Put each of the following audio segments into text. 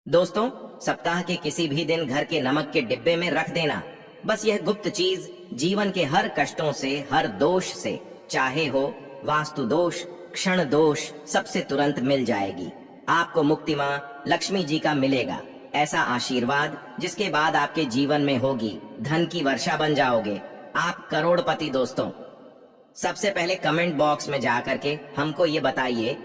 दोस्तों, सप्ताह के किसी भी दिन घर के नमक के डिब्बे में रख देना। बस यह गुप्त चीज जीवन के हर कष्टों से, हर दोष से, चाहे हो वास्तु दोष, क्षण दोष, सबसे तुरंत मिल जाएगी। आपको मुक्ति माँ लक्ष्मी जी का मिलेगा ऐसा आशीर्वाद, जिसके बाद आपके जीवन में होगी धन की वर्षा, बन जाओगे आप करोड़पति। दोस्तों, सबसे पहले कमेंट बॉक्स में जाकर के हमको ये बताइए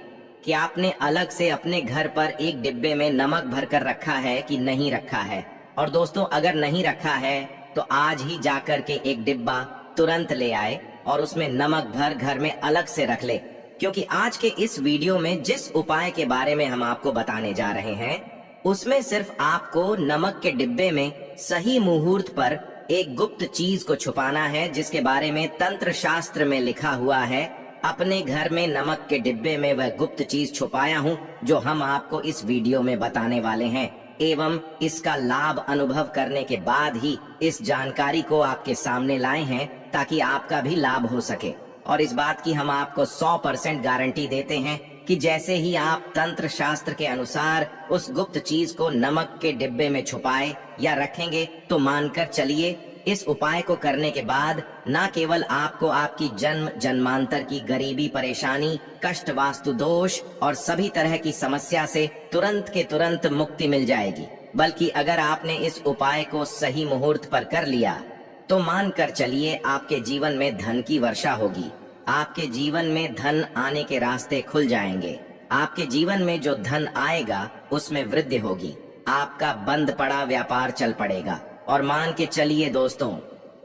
कि आपने अलग से अपने घर पर एक डिब्बे में नमक भर कर रखा है कि नहीं रखा है। और दोस्तों, अगर नहीं रखा है तो आज ही जाकर के एक डिब्बा तुरंत ले आए और उसमें नमक भर घर में अलग से रख ले, क्योंकि आज के इस वीडियो में जिस उपाय के बारे में हम आपको बताने जा रहे हैं, उसमें सिर्फ आपको नमक के डिब्बे में सही मुहूर्त पर एक गुप्त चीज को छुपाना है, जिसके बारे में तंत्र शास्त्र में लिखा हुआ है। अपने घर में नमक के डिब्बे में वह गुप्त चीज छुपाया हूँ, जो हम आपको इस वीडियो में बताने वाले हैं, एवं इसका लाभ अनुभव करने के बाद ही इस जानकारी को आपके सामने लाए हैं, ताकि आपका भी लाभ हो सके। और इस बात की हम आपको 100% गारंटी देते हैं कि जैसे ही आप तंत्र शास्त्र के अनुसार उस गुप्त चीज को नमक के डिब्बे में छुपाए या रखेंगे, तो मानकर चलिए, इस उपाय को करने के बाद न केवल आपको आपकी जन्म जन्मांतर की गरीबी, परेशानी, कष्ट, वास्तु दोष और सभी तरह की समस्या से तुरंत के तुरंत मुक्ति मिल जाएगी, बल्कि अगर आपने इस उपाय को सही मुहूर्त पर कर लिया तो मानकर चलिए, आपके जीवन में धन की वर्षा होगी। आपके जीवन में धन आने के रास्ते खुल जाएंगे। आपके जीवन में जो धन आएगा उसमें वृद्धि होगी। आपका बंद पड़ा व्यापार चल पड़ेगा। और मान के चलिए दोस्तों,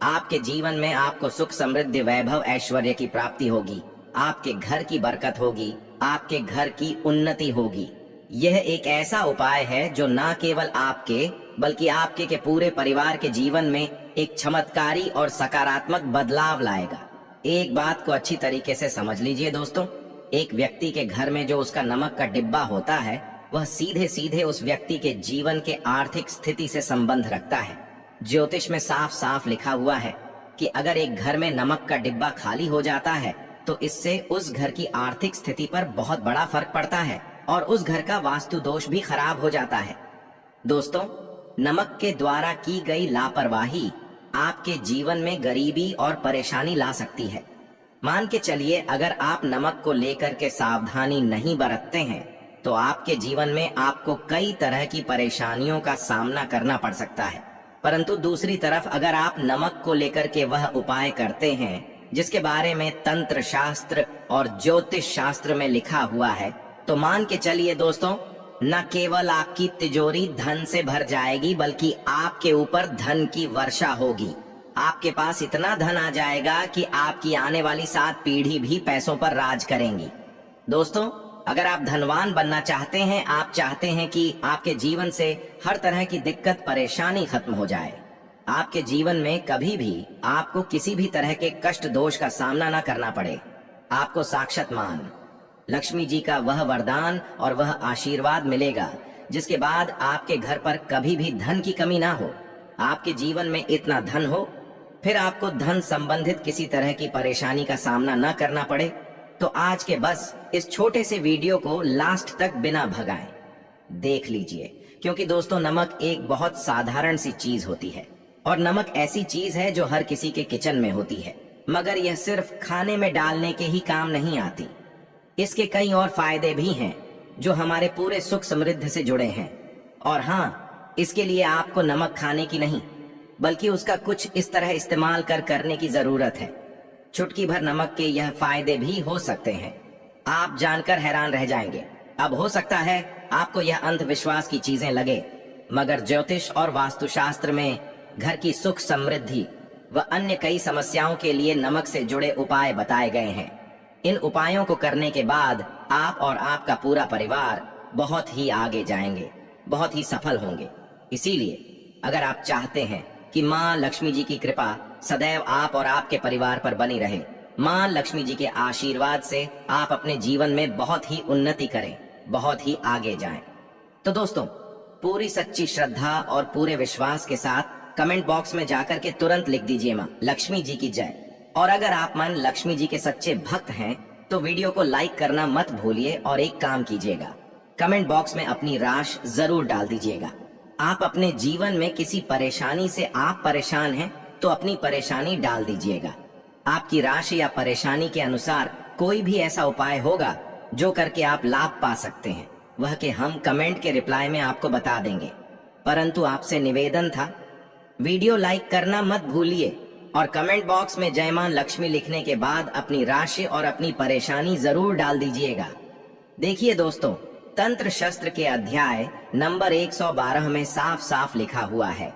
आपके जीवन में आपको सुख, समृद्धि, वैभव, ऐश्वर्य की प्राप्ति होगी। आपके घर की बरकत होगी, आपके घर की उन्नति होगी। यह एक ऐसा उपाय है जो न केवल आपके बल्कि आपके के पूरे परिवार के जीवन में एक चमत्कारी और सकारात्मक बदलाव लाएगा। एक बात को अच्छी तरीके से समझ लीजिए दोस्तों, एक व्यक्ति के घर में जो उसका नमक का डिब्बा होता है, वह सीधे सीधे उस व्यक्ति के जीवन के आर्थिक स्थिति से संबंध रखता है। ज्योतिष में साफ साफ लिखा हुआ है कि अगर एक घर में नमक का डिब्बा खाली हो जाता है तो इससे उस घर की आर्थिक स्थिति पर बहुत बड़ा फर्क पड़ता है और उस घर का वास्तु दोष भी खराब हो जाता है। दोस्तों, नमक के द्वारा की गई लापरवाही आपके जीवन में गरीबी और परेशानी ला सकती है। मान के चलिए, अगर आप नमक को लेकर के सावधानी नहीं बरतते हैं तो आपके जीवन में आपको कई तरह की परेशानियों का सामना करना पड़ सकता है। परंतु दूसरी तरफ अगर आप नमक को लेकर के वह उपाय करते हैं जिसके बारे में तंत्र शास्त्र और ज्योतिष शास्त्र में लिखा हुआ है, तो मान के चलिए दोस्तों, न केवल आपकी तिजोरी धन से भर जाएगी, बल्कि आपके ऊपर धन की वर्षा होगी। आपके पास इतना धन आ जाएगा कि आपकी आने वाली 7 पीढ़ी भी पैसों पर राज करेंगी। दोस्तों, अगर आप धनवान बनना चाहते हैं, आप चाहते हैं कि आपके जीवन से हर तरह की दिक्कत, परेशानी खत्म हो जाए, आपके जीवन में कभी भी आपको किसी भी तरह के कष्ट दोष का सामना न करना पड़े, आपको साक्षात मान लक्ष्मी जी का वह वरदान और वह आशीर्वाद मिलेगा, जिसके बाद आपके घर पर कभी भी धन की कमी ना हो, आपके जीवन में इतना धन हो, फिर आपको धन संबंधित किसी तरह की परेशानी का सामना न करना पड़े। तो आज के बस इस छोटे से वीडियो को लास्ट तक बिना भगाए देख लीजिए, क्योंकि दोस्तों, नमक एक बहुत साधारण सी चीज होती है और नमक ऐसी चीज है जो हर किसी के किचन में होती है, मगर यह सिर्फ खाने में डालने के ही काम नहीं आती। इसके कई और फायदे भी हैं जो हमारे पूरे सुख समृद्धि से जुड़े हैं। और हाँ, इसके लिए आपको नमक खाने की नहीं, बल्कि उसका कुछ इस तरह इस्तेमाल करने की जरूरत है। चुटकी भर नमक के यह फायदे भी हो सकते हैं, आप जानकर हैरान रह जाएंगे। अब हो सकता है आपको यह अंधविश्वास की चीजें लगे, मगर ज्योतिष और वास्तुशास्त्र में घर की सुख समृद्धि व अन्य कई समस्याओं के लिए नमक से जुड़े उपाय बताए गए हैं। इन उपायों को करने के बाद आप और आपका पूरा परिवार बहुत ही आगे जाएंगे, बहुत ही सफल होंगे। इसीलिए अगर आप चाहते हैं कि माँ लक्ष्मी जी की कृपा सदैव आप और आपके परिवार पर बनी रहे, माँ लक्ष्मी जी के आशीर्वाद से आप अपने जीवन में बहुत ही उन्नति करें, बहुत ही आगे जाएं, तो दोस्तों, पूरी सच्ची श्रद्धा और पूरे विश्वास के साथ कमेंट बॉक्स में जाकर के तुरंत लिख दीजिए माँ लक्ष्मी जी की जय। और अगर आप मन लक्ष्मी जी के सच्चे भक्त हैं तो वीडियो को लाइक करना मत भूलिए और एक काम कीजिएगा, कमेंट बॉक्स में अपनी राशि जरूर डाल दीजिएगा। आप अपने जीवन में किसी परेशानी से आप परेशान हैं तो अपनी परेशानी डाल दीजिएगा। आपकी राशि या परेशानी के अनुसार कोई भी ऐसा उपाय होगा जो करके आप लाभ पा सकते हैं, वह के हम कमेंट के रिप्लाई में आपको बता देंगे। परंतु आपसे निवेदन था, वीडियो लाइक करना मत भूलिए और कमेंट बॉक्स में जय मां लक्ष्मी लिखने के बाद अपनी राशि और अपनी परेशानी जरूर डाल दीजिएगा। देखिए दोस्तों, तंत्र शस्त्र के अध्याय नंबर 112 में साफ साफ लिखा हुआ है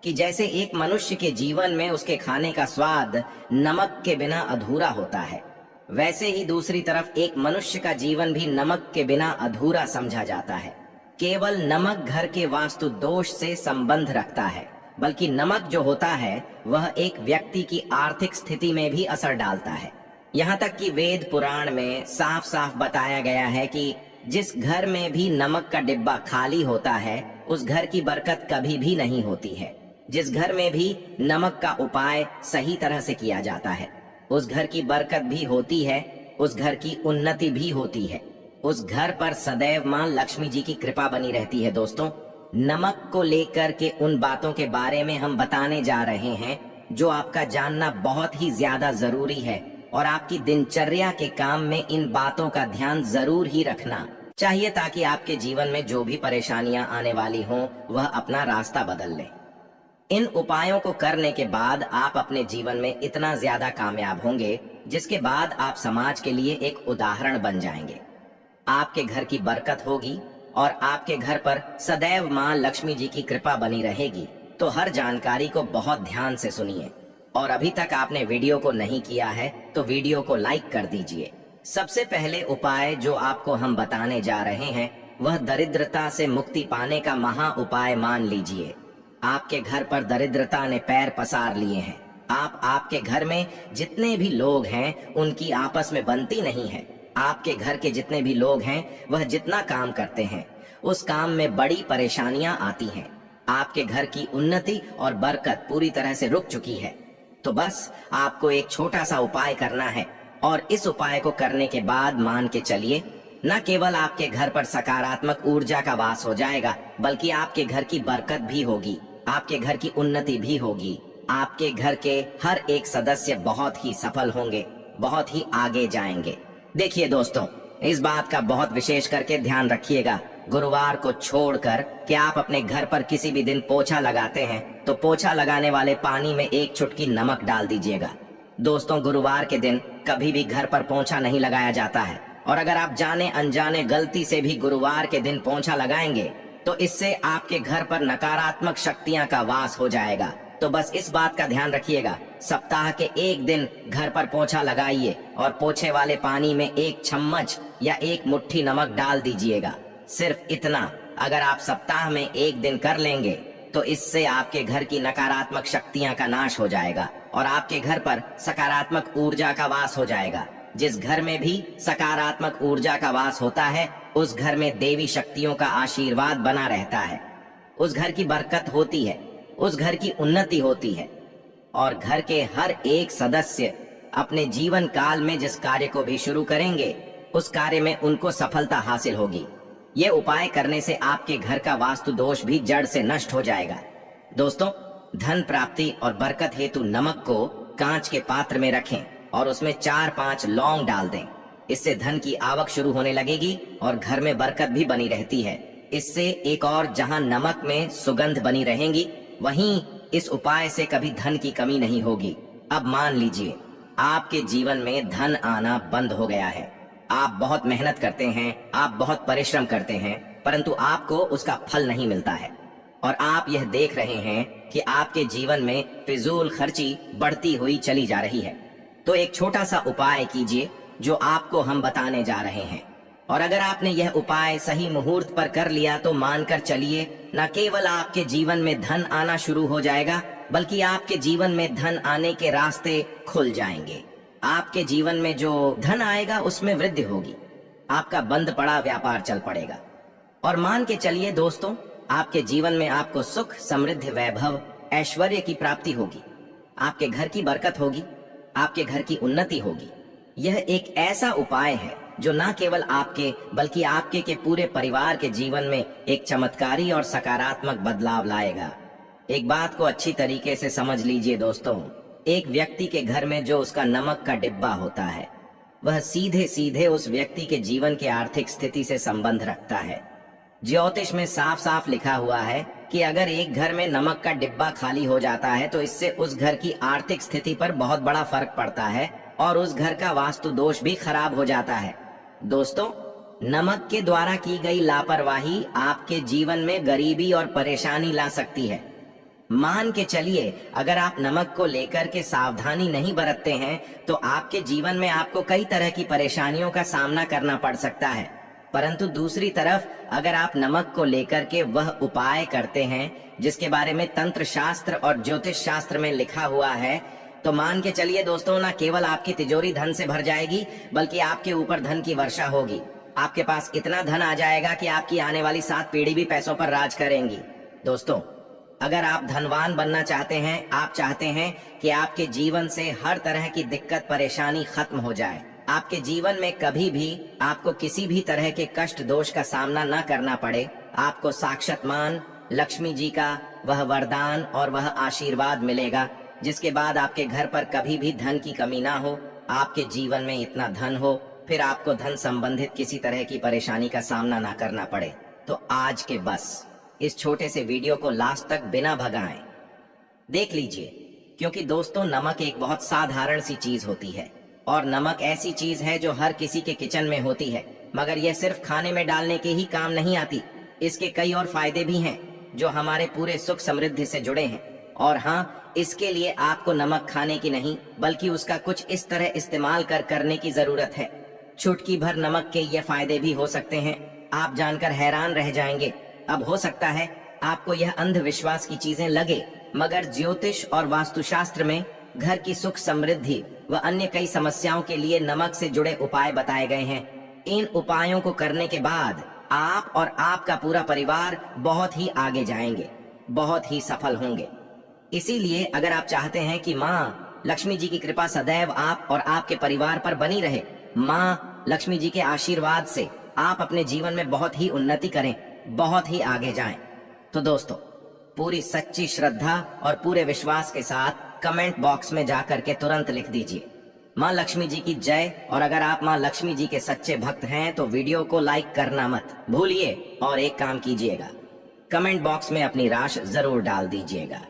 कि जैसे एक मनुष्य के जीवन में उसके खाने का स्वाद नमक के बिना अधूरा होता है, वैसे ही दूसरी तरफ एक मनुष्य का जीवन भी नमक के बिना अधूरा समझा जाता है। केवल नमक घर के वास्तु दोष से संबंध रखता है, बल्कि नमक जो होता है वह एक व्यक्ति की आर्थिक स्थिति में भी असर डालता है। यहाँ तक कि वेद पुराण में साफ साफ बताया गया है कि जिस घर में भी नमक का डिब्बा खाली होता है उस घर की बरकत कभी भी नहीं होती है। जिस घर में भी नमक का उपाय सही तरह से किया जाता है उस घर की बरकत भी होती है, उस घर की उन्नति भी होती है, उस घर पर सदैव मां लक्ष्मी जी की कृपा बनी रहती है। दोस्तों, नमक को लेकर के उन बातों के बारे में हम बताने जा रहे हैं जो आपका जानना बहुत ही ज्यादा जरूरी है और आपकी दिनचर्या के काम में इन बातों का ध्यान जरूर ही रखना चाहिए ताकि आपके जीवन में जो भी परेशानियां आने वाली हों वह अपना रास्ता बदल ले। इन उपायों को करने के बाद आप अपने जीवन में इतना ज्यादा कामयाब होंगे जिसके बाद आप समाज के लिए एक उदाहरण बन जाएंगे। आपके घर की बरकत होगी और आपके घर पर सदैव मां लक्ष्मी जी की कृपा बनी रहेगी। तो हर जानकारी को बहुत ध्यान से सुनिए और अभी तक आपने वीडियो को नहीं किया है तो वीडियो को लाइक कर दीजिए। सबसे पहले उपाय जो आपको हम बताने जा रहे हैं वह दरिद्रता से मुक्ति पाने का महा उपाय मान लीजिए। आपके घर पर दरिद्रता ने पैर पसार लिए हैं। आपके घर में जितने भी लोग हैं उनकी आपस में बनती नहीं है। आपके घर के जितने भी लोग हैं वह जितना काम करते हैं उस काम में बड़ी परेशानियां आती हैं। आपके घर की उन्नति और बरकत पूरी तरह से रुक चुकी है। तो बस आपको एक छोटा सा उपाय करना है और इस उपाय को करने के बाद मान के चलिए न केवल आपके घर पर सकारात्मक ऊर्जा का वास हो जाएगा बल्कि आपके घर की बरकत भी होगी, आपके घर की उन्नति भी होगी। आपके घर के हर एक सदस्य बहुत ही सफल होंगे, बहुत ही आगे जाएंगे। देखिए दोस्तों, इस बात का बहुत विशेष करके ध्यान रखिएगा। गुरुवार को छोड़कर कि आप अपने घर पर किसी भी दिन पोछा लगाते हैं तो पोछा लगाने वाले पानी में एक चुटकी नमक डाल दीजिएगा। दोस्तों, गुरुवार के दिन कभी भी घर पर पोछा नहीं लगाया जाता है और अगर आप जाने अनजाने गलती से भी गुरुवार के दिन पोछा लगाएंगे तो इससे आपके घर पर नकारात्मक शक्तियां का वास हो जाएगा। तो बस इस बात का ध्यान रखिएगा, सप्ताह के एक दिन घर पर पोछा लगाइए और पोछे वाले पानी में एक चम्मच या एक मुट्ठी नमक डाल दीजिएगा। सिर्फ इतना अगर आप सप्ताह में एक दिन कर लेंगे तो इससे आपके घर की नकारात्मक शक्तियां का नाश हो जाएगा और आपके घर पर सकारात्मक ऊर्जा का वास हो जाएगा। जिस घर में भी सकारात्मक ऊर्जा का वास होता है उस घर में देवी शक्तियों का आशीर्वाद बना रहता है, उस घर की बरकत होती है, उस घर की उन्नति होती है और घर के हर एक सदस्य अपने जीवन काल में जिस कार्य को भी शुरू करेंगे उस कार्य में उनको सफलता हासिल होगी। ये उपाय करने से आपके घर का वास्तु दोष भी जड़ से नष्ट हो जाएगा। दोस्तों, धन प्राप्ति और बरकत हेतु नमक को कांच के पात्र में रखें और उसमें 4-5 लौंग डाल दें। इससे धन की आवक शुरू होने लगेगी और घर में बरकत भी बनी रहती है। इससे एक और जहां नमक में सुगंध बनी रहेंगी वहीं इस उपाय से कभी धन की कमी नहीं होगी। अब मान लीजिए आपके जीवन में धन आना बंद हो गया है। आप बहुत मेहनत करते हैं, आप बहुत परिश्रम करते हैं, परंतु आपको उसका फल नहीं मिलता है और आप यह देख रहे हैं कि आपके जीवन में फिजूल खर्ची बढ़ती हुई चली जा रही है। तो एक छोटा सा उपाय कीजिए जो आपको हम बताने जा रहे हैं और अगर आपने यह उपाय सही मुहूर्त पर कर लिया तो मानकर चलिए न केवल आपके जीवन में धन आना शुरू हो जाएगा बल्कि आपके जीवन में धन आने के रास्ते खुल जाएंगे। आपके जीवन में जो धन आएगा उसमें वृद्धि होगी, आपका बंद पड़ा व्यापार चल पड़ेगा और मान के चलिए दोस्तों, आपके जीवन में आपको सुख, समृद्धि, वैभव, ऐश्वर्य की प्राप्ति होगी, आपके घर की बरकत होगी, आपके घर की उन्नति होगी। यह एक ऐसा उपाय है जो न केवल आपके बल्कि आपके के पूरे परिवार के जीवन में एक चमत्कारी और सकारात्मक बदलाव लाएगा। एक बात को अच्छी तरीके से समझ लीजिए दोस्तों, एक व्यक्ति के घर में जो उसका नमक का डिब्बा होता है वह सीधे सीधे उस व्यक्ति के जीवन के आर्थिक स्थिति से संबंध रखता है। ज्योतिष में साफ साफ लिखा हुआ है कि अगर एक घर में नमक का डिब्बा खाली हो जाता है तो इससे उस घर की आर्थिक स्थिति पर बहुत बड़ा फर्क पड़ता है और उस घर का वास्तु दोष भी खराब हो जाता है। दोस्तों, नमक के द्वारा की गई लापरवाही आपके जीवन में गरीबी और परेशानी ला सकती है। मान के चलिए, अगर आप नमक को लेकर के सावधानी नहीं बरतते हैं तो आपके जीवन में आपको कई तरह की परेशानियों का सामना करना पड़ सकता है। परंतु दूसरी तरफ अगर आप नमक को लेकर के वह उपाय करते हैं जिसके बारे में तंत्र शास्त्र और ज्योतिष शास्त्र में लिखा हुआ है, तो मान के चलिए दोस्तों, ना केवल आपकी तिजोरी धन से भर जाएगी बल्कि आपके ऊपर धन की वर्षा होगी। आपके पास इतना धन आ जाएगा कि आपकी आने वाली 7 पीढ़ी भी पैसों पर राज करेंगी। दोस्तों, अगर आप धनवान बनना चाहते हैं, आप चाहते हैं कि आपके जीवन से हर तरह की दिक्कत परेशानी खत्म हो जाए, आपके जीवन में कभी भी आपको किसी भी तरह के कष्ट दोष का सामना न करना पड़े, आपको साक्षात मान लक्ष्मी जी का वह वरदान और वह आशीर्वाद मिलेगा जिसके बाद आपके घर पर कभी भी धन की कमी ना हो, आपके जीवन में इतना धन हो, फिर आपको धन संबंधित किसी तरह की परेशानी का सामना ना करना पड़े। तो आज के बस इस छोटे से वीडियो को लास्ट तक बिना भगाएं देख लीजिए, क्योंकि दोस्तों नमक एक बहुत साधारण सी चीज होती है और नमक ऐसी चीज है जो हर किसी के किचन में होती है, मगर यह सिर्फ खाने में डालने के ही काम नहीं आती। इसके कई और फायदे भी हैं जो हमारे पूरे सुख समृद्धि से जुड़े हैं। और हाँ, इसके लिए आपको नमक खाने की नहीं बल्कि उसका कुछ इस तरह इस्तेमाल करने की जरूरत है। चुटकी भर नमक के ये फायदे भी हो सकते हैं, आप जानकर हैरान रह जाएंगे। अब हो सकता है आपको यह अंधविश्वास की चीजें लगे, मगर ज्योतिष और वास्तुशास्त्र में घर की सुख समृद्धि व अन्य कई समस्याओं के लिए नमक से जुड़े उपाय बताए गए हैं। इन उपायों को करने के बाद आप और आपका पूरा परिवार बहुत ही आगे जाएंगे, बहुत ही सफल होंगे। इसीलिए अगर आप चाहते हैं कि माँ लक्ष्मी जी की कृपा सदैव आप और आपके परिवार पर बनी रहे, माँ लक्ष्मी जी के आशीर्वाद से आप अपने जीवन में बहुत ही उन्नति करें, बहुत ही आगे जाएं, तो दोस्तों पूरी सच्ची श्रद्धा और पूरे विश्वास के साथ कमेंट बॉक्स में जाकर के तुरंत लिख दीजिए माँ लक्ष्मी जी की जय। और अगर आप माँ लक्ष्मी जी के सच्चे भक्त हैं तो वीडियो को लाइक करना मत भूलिए और एक काम कीजिएगा, कमेंट बॉक्स में अपनी राशि जरूर डाल दीजिएगा।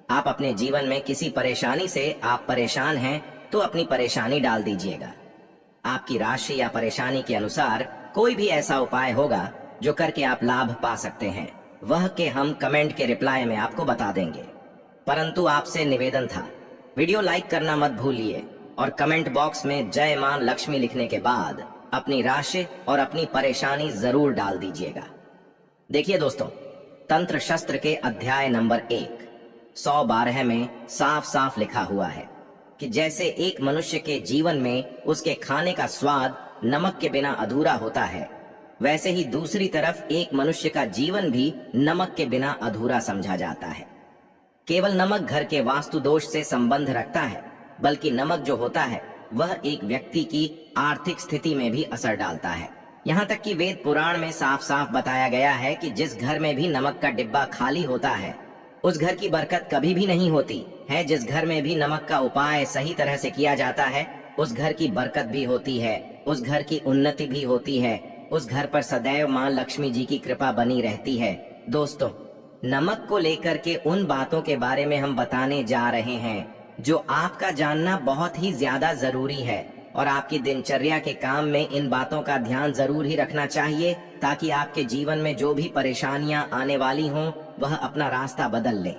आप अपने जीवन में किसी परेशानी से आप परेशान हैं तो अपनी परेशानी डाल दीजिएगा। आपकी राशि या परेशानी के अनुसार कोई भी ऐसा उपाय होगा जो करके आप लाभ पा सकते हैं, वह के हम कमेंट के रिप्लाई में आपको बता देंगे। परंतु आपसे निवेदन था, वीडियो लाइक करना मत भूलिए और कमेंट बॉक्स में जय मां लक्ष्मी लिखने के बाद अपनी राशि और अपनी परेशानी जरूर डाल दीजिएगा। देखिए दोस्तों, तंत्र शस्त्र के अध्याय नंबर 112 में साफ साफ लिखा हुआ है कि जैसे एक मनुष्य के जीवन में उसके खाने का स्वाद नमक के बिना अधूरा होता है, वैसे ही दूसरी तरफ एक मनुष्य का जीवन भी नमक के बिना अधूरा समझा जाता है। केवल नमक घर के वास्तु दोष से संबंध रखता है, बल्कि नमक जो होता है वह एक व्यक्ति की आर्थिक स्थिति में भी असर डालता है। यहाँ तक कि वेद पुराण में साफ साफ बताया गया है कि जिस घर में भी नमक का डिब्बा खाली होता है उस घर की बरकत कभी भी नहीं होती है। जिस घर में भी नमक का उपाय सही तरह से किया जाता है उस घर की बरकत भी होती है, उस घर की उन्नति भी होती है, उस घर पर सदैव मां लक्ष्मी जी की कृपा बनी रहती है। दोस्तों, नमक को लेकर के उन बातों के बारे में हम बताने जा रहे हैं जो आपका जानना बहुत ही ज्यादा जरूरी है और आपकी दिनचर्या के काम में इन बातों का ध्यान जरूर ही रखना चाहिए ताकि आपके जीवन में जो भी परेशानियां आने वाली हों वह अपना रास्ता बदल ले।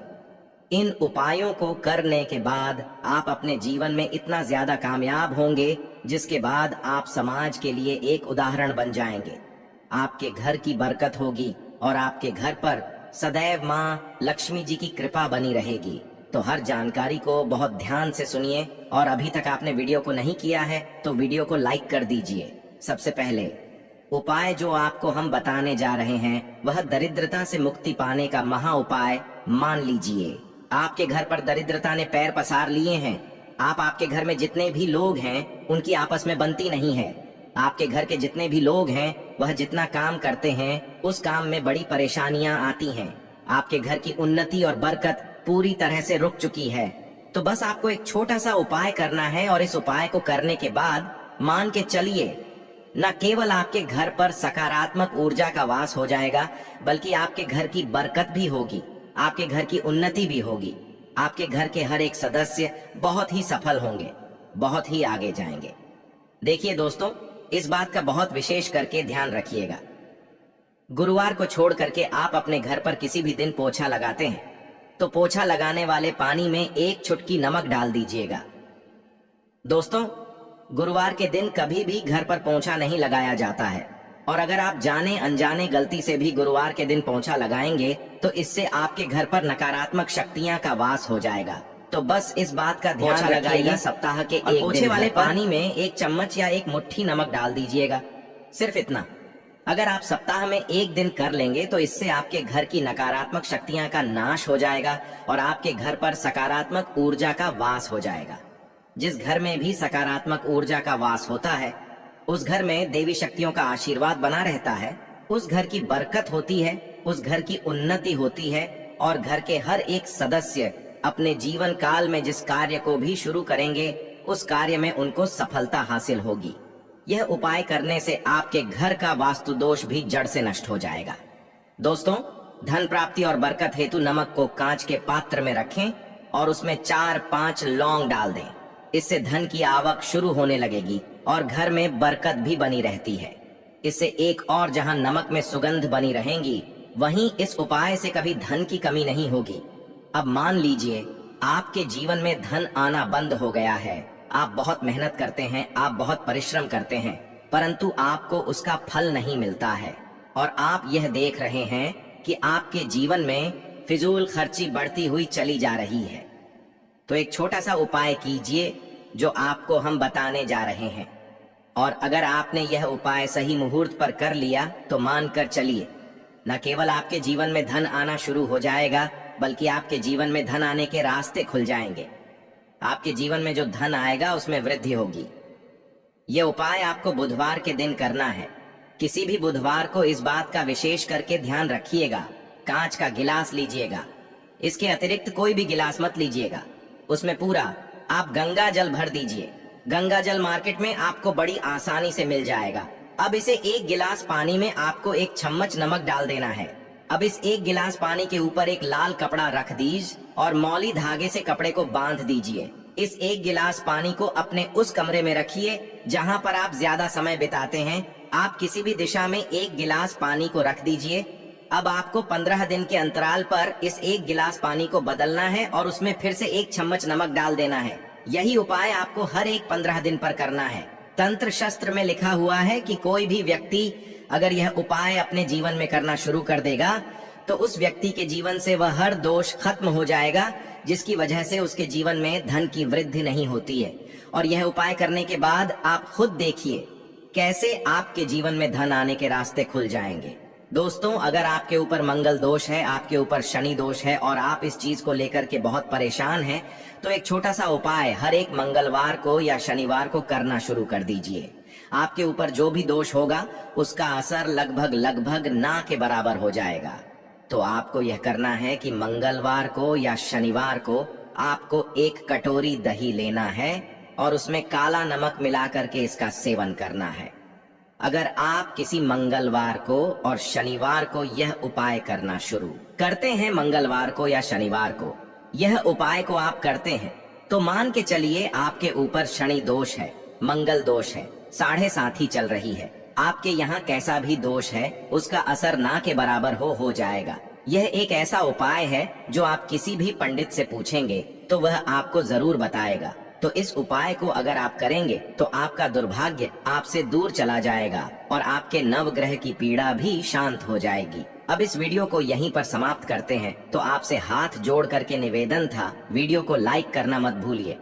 इन उपायों को करने के बाद आप अपने जीवन में इतना ज्यादा कामयाब होंगे जिसके बाद आप समाज के लिए एक उदाहरण बन जाएंगे। आपके घर की बरकत होगी और आपके घर पर सदैव मां लक्ष्मी जी की कृपा बनी रहेगी। तो हर जानकारी को बहुत ध्यान से सुनिए और अभी तक आपने वीडियो को नहीं किया है तो वीडियो को लाइक कर दीजिए। सबसे पहले उपाय जो आपको हम बताने जा रहे हैं वह दरिद्रता से मुक्ति पाने का महा उपाय मान लीजिए। आपके घर पर दरिद्रता ने पैर पसार लिए हैं, आपके घर में जितने भी लोग हैं उनकी आपस में बनती नहीं है, आपके घर के जितने भी लोग हैं, वह जितना काम करते हैं, उस काम में बड़ी परेशानियां आती हैं। आपके घर की उन्नति और बरकत पूरी तरह से रुक चुकी है। तो बस आपको एक छोटा सा उपाय करना है, और इस उपाय को करने के बाद मान के चलिए, न केवल आपके घर पर सकारात्मक ऊर्जा का वास हो जाएगा, बल्कि आपके घर की बरकत भी होगी, आपके घर की उन्नति भी होगी। आपके घर के हर एक सदस्य बहुत ही सफल होंगे, बहुत ही आगे जाएंगे। देखिए दोस्तों, इस बात का बहुत विशेष करके ध्यान रखिएगा। गुरुवार को छोड़ करके आप अपने घर पर किसी भी दिन पोछा लगाते हैं, तो पोछा लगाने वाले पानी में 1 चुटकी नमक डाल दीजिएगा। दोस्तों, गुरुवार के दिन कभी भी घर पर पोछा नहीं लगाया जाता है, और अगर आप जाने अनजाने गलती से भी गुरुवार के दिन पोछा लगाएंगे, तो इससे आपके घर पर नकारात्मक शक्तियां का वास हो जाएगा। तो बस इस बात का ध्यान रखिएगा। सप्ताह के एक पोछे वाले पानी में 1 चम्मच या 1 मुट्ठी नमक डाल दीजिएगा, सिर्फ इतना। अगर आप सप्ताह में 1 दिन कर लेंगे, तो इससे आपके घर की नकारात्मक शक्तियां का नाश हो जाएगा और आपके घर पर सकारात्मक ऊर्जा का वास हो जाएगा। जिस घर में भी सकारात्मक ऊर्जा का वास होता है, उस घर में देवी शक्तियों का आशीर्वाद बना रहता है, उस घर की बरकत होती है, उस घर की उन्नति होती है, और घर के हर एक सदस्य अपने जीवन काल में जिस कार्य को भी शुरू करेंगे, उस कार्य में उनको सफलता हासिल होगी। यह उपाय करने से आपके घर का वास्तु दोष भी जड़ से नष्ट हो जाएगा। दोस्तों, धन प्राप्ति और बरकत हेतु नमक को कांच के पात्र में रखें और उसमें 4-5 लौंग डाल दें। इससे धन की आवक शुरू होने लगेगी और घर में बरकत भी बनी रहती है। इससे एक और, जहां नमक में सुगंध बनी रहेंगी, वहीं इस उपाय से कभी धन की कमी नहीं होगी। अब मान लीजिए आपके जीवन में धन आना बंद हो गया है। आप बहुत मेहनत करते हैं, आप बहुत परिश्रम करते हैं, परंतु आपको उसका फल नहीं मिलता है, और आप यह देख रहे हैं कि आपके जीवन में फिजूल खर्ची बढ़ती हुई चली जा रही है। तो एक छोटा सा उपाय कीजिए जो आपको हम बताने जा रहे हैं, और अगर आपने यह उपाय सही मुहूर्त पर कर लिया, तो मानकर चलिए, न केवल आपके जीवन में धन आना शुरू हो जाएगा, बल्कि आपके जीवन में धन आने के रास्ते खुल जाएंगे। आपके जीवन में जो धन आएगा, उसमें वृद्धि होगी। यह उपाय आपको बुधवार के दिन करना है। किसी भी बुधवार को इस बात का विशेष करके ध्यान रखिएगा। कांच का गिलास लीजिएगा, इसके अतिरिक्त कोई भी गिलास मत लीजिएगा। उसमें पूरा आप गंगा जल भर दीजिए। गंगा जल मार्केट में आपको बड़ी आसानी से मिल जाएगा। अब इसे 1 गिलास पानी में आपको 1 चम्मच नमक डाल देना है। अब इस 1 गिलास पानी के ऊपर एक लाल कपड़ा रख दीजिए और मौली धागे से कपड़े को बांध दीजिए। इस 1 गिलास पानी को अपने उस कमरे में रखिए जहां पर आप ज्यादा समय बिताते हैं। आप किसी भी दिशा में 1 गिलास पानी को रख दीजिए। अब आपको 15 दिन के अंतराल पर इस 1 गिलास पानी को बदलना है और उसमें फिर से 1 चम्मच नमक डाल देना है। यही उपाय आपको हर एक 15 दिन पर करना है। तंत्र शास्त्र में लिखा हुआ है कि कोई भी व्यक्ति अगर यह उपाय अपने जीवन में करना शुरू कर देगा, तो उस व्यक्ति के जीवन से वह हर दोष खत्म हो जाएगा, जिसकी वजह से उसके जीवन में धन की वृद्धि नहीं होती है। और यह उपाय करने के बाद आप खुद देखिए कैसे आपके जीवन में धन आने के रास्ते खुल जाएंगे। दोस्तों, अगर आपके ऊपर मंगल दोष है, आपके ऊपर शनि दोष है, और आप इस चीज को लेकर के बहुत परेशान हैं, तो एक छोटा सा उपाय हर एक मंगलवार को या शनिवार को करना शुरू कर दीजिए। आपके ऊपर जो भी दोष होगा, उसका असर लगभग ना के बराबर हो जाएगा। तो आपको यह करना है कि मंगलवार को या शनिवार को आपको 1 कटोरी दही लेना है और उसमें काला नमक मिला करके इसका सेवन करना है। अगर आप किसी मंगलवार को और शनिवार को यह उपाय करना शुरू करते हैं, मंगलवार को या शनिवार को यह उपाय को आप करते हैं, तो मान के चलिए आपके ऊपर शनि दोष है, मंगल दोष है, 7.5 ही चल रही है। आपके यहाँ कैसा भी दोष है, उसका असर ना के बराबर हो जाएगा। यह एक ऐसा उपाय है जो आप किसी भी पंडित से पूछेंगे तो वह आपको जरूर बताएगा। तो इस उपाय को अगर आप करेंगे तो आपका दुर्भाग्य आपसे दूर चला जाएगा और आपके नवग्रह की पीड़ा भी शांत हो जाएगी। अब इस वीडियो को यहीं पर समाप्त करते हैं। तो आपसे हाथ जोड़ करके निवेदन था, वीडियो को लाइक करना मत भूलिए।